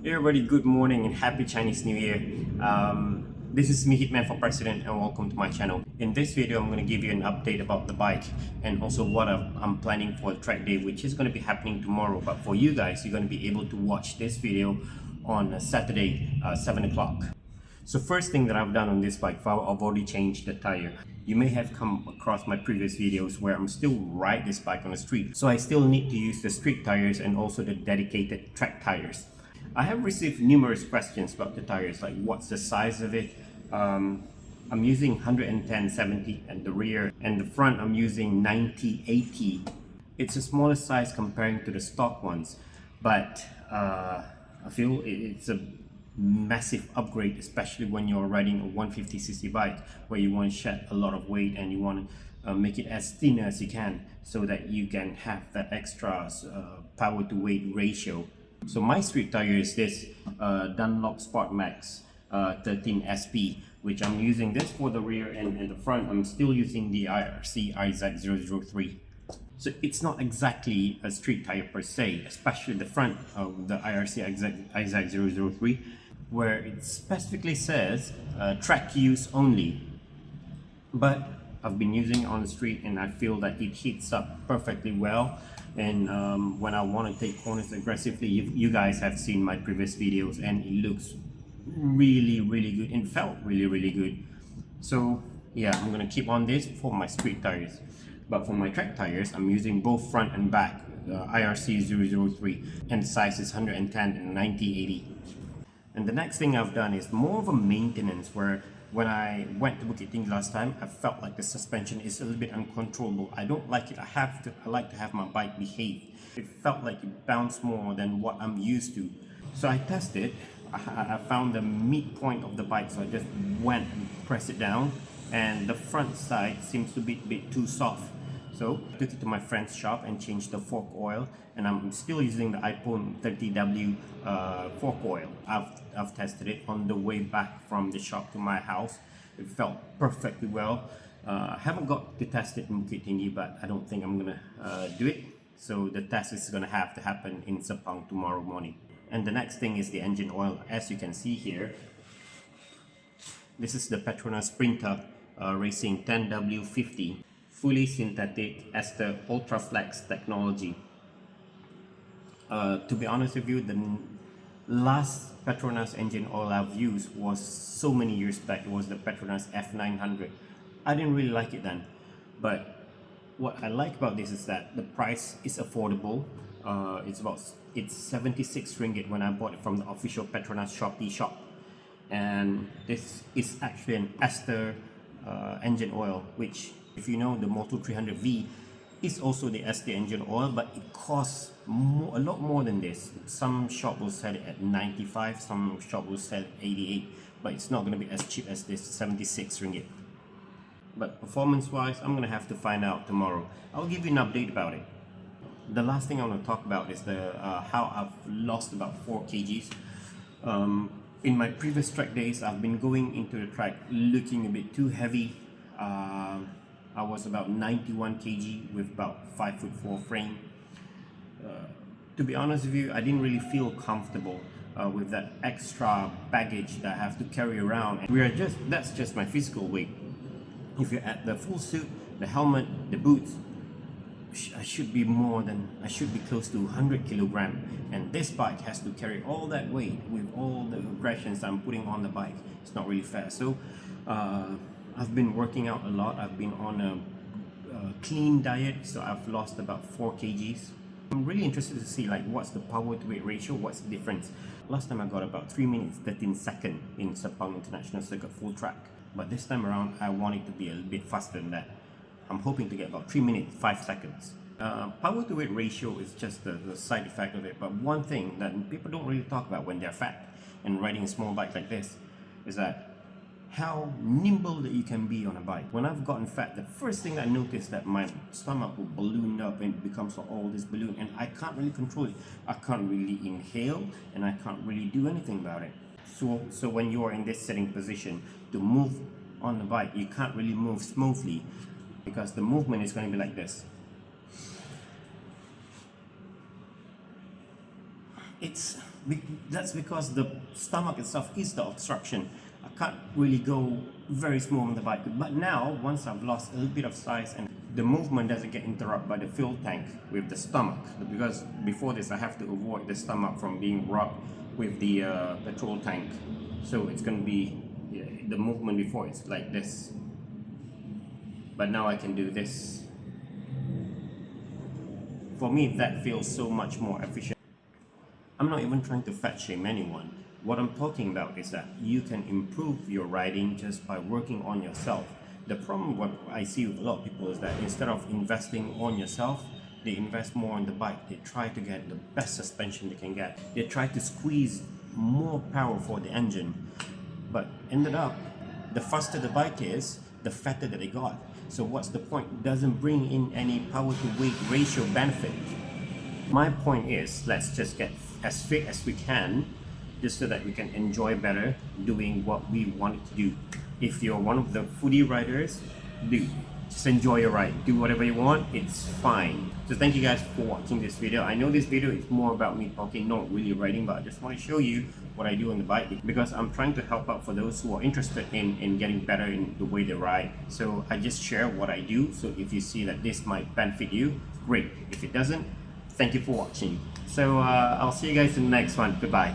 Hey everybody, good morning and happy Chinese New Year. This is me, Hitman for President, and welcome to my channel. In this video, I'm going to give you an update about the bike and also what I'm planning for the track day, which is going to be happening tomorrow. But for you guys, you're going to be able to watch this video on Saturday, 7 o'clock. So first thing that I've done on this bike, I've already changed the tire. You may have come across my previous videos where I'm still ride this bike on the street. So I still need to use the street tires and also the dedicated track tires. I have received numerous questions about the tires, like what's the size of it. I'm using 110/70 at the rear, and the front I'm using 90/80. It's a smaller size comparing to the stock ones, but I feel it's a massive upgrade, especially when you're riding a 150cc bike where you want to shed a lot of weight and you want to make it as thin as you can so that you can have that extra power to weight ratio. So my street tire is this Dunlop Sport Max 13 SP, which I'm using this for the rear, and the front I'm still using the IRC IZ003. So it's not exactly a street tire per se, especially the front of the IRC IZ003, where it specifically says track use only. But I've been using it on the street and I feel that it heats up perfectly well. And when I want to take corners aggressively, you guys have seen my previous videos and it looks really good and felt really good. So yeah, I'm gonna keep on this for my street tires. But for my track tires, I'm using both front and back, IRC 003, and the size is 110 and 90/80. And the next thing I've done is more of a maintenance, where when I went to Bukit Tinggi last time, I felt like the suspension is a little bit uncontrollable. I don't like it. I like to have my bike behave. It felt like it bounced more than what I'm used to. So I tested. I found the midpoint of the bike, so I just went and pressed it down, and the front side seems to be a bit too soft. So I took it to my friend's shop and changed the fork oil, and I'm still using the iPhone 30W fork oil. I've tested it on the way back from the shop to my house. It felt perfectly well. I haven't got to test it in Bukit Tinggi, but I don't think I'm gonna do it. So the test is gonna have to happen in Sepang tomorrow morning. And the next thing is the engine oil. As you can see here, this is the Petronas Sprinter Racing 10W50. Fully synthetic ester ultraflex technology. To be honest with you, the last Petronas engine oil I've used was so many years back. It was the Petronas F900. I didn't really like it then, but what I like about this is that the price is affordable. It's 76 ringgit when I bought it from the official Petronas Shopee shop, and this is actually an ester engine oil, which, if you know, the Moto 300V is also the ester engine oil, but it costs a lot more than this. Some shop will sell it at 95, some shop will sell it 88, but it's not going to be as cheap as this 76 ringgit. But performance wise, I'm going to have to find out tomorrow. I'll give you an update about it. The last thing I want to talk about is the how I've lost about 4 kgs. In my previous track days, I've been going into the track looking a bit too heavy. I was about 91 kg with about 5'4" frame. To be honest with you, I didn't really feel comfortable with that extra baggage that I have to carry around. And that's just my physical weight. If you add the full suit, the helmet, the boots, I should be close to 100 kilogram, and this bike has to carry all that weight with all the aggressions I'm putting on the bike. It's not really fair. So I've been working out a lot. I've been on a clean diet, so I've lost about 4 kgs. I'm really interested to see like what's the power to weight ratio, what's the difference. Last time I got about 3 minutes 13 seconds in Sepang International Circuit full track, but this time around I want it to be a little bit faster than that. I'm hoping to get about 3 minutes 5 seconds. Power to weight ratio is just the side effect of it, but one thing that people don't really talk about when they're fat and riding a small bike like this is that how nimble that you can be on a bike. When I've gotten fat, the first thing I noticed that my stomach will balloon up and it becomes all this balloon, and I can't really control it. I can't really inhale and I can't really do anything about it. So when you are in this sitting position, to move on the bike, you can't really move smoothly because the movement is going to be like this. That's because the stomach itself is the obstruction. I can't really go very smooth on the bike. But now, once I've lost a little bit of size and the movement doesn't get interrupted by the fuel tank with the stomach, because before this I have to avoid the stomach from being rubbed with the petrol tank. So it's going to be, the movement before it's like this. But now I can do this. For me, that feels so much more efficient. I'm not even trying to fat shame anyone. What I'm talking about is that you can improve your riding just by working on yourself. The problem what I see with a lot of people is that instead of investing on yourself, they invest more on the bike. They try to get the best suspension they can get. They try to squeeze more power for the engine. But ended up, the faster the bike is, the fatter that they got. So what's the point? It doesn't bring in any power to weight ratio benefit. My point is, let's just get as fit as we can, just so that we can enjoy better doing what we wanted to do. If you're one of the foodie riders, just enjoy your ride. Do whatever you want, it's fine. So thank you guys for watching this video. I know this video is more about me talking, not really riding, but I just want to show you what I do on the bike, because I'm trying to help out for those who are interested in getting better in the way they ride. So I just share what I do. So if you see that this might benefit you, great. If it doesn't, thank you for watching. So I'll see you guys in the next one. Goodbye.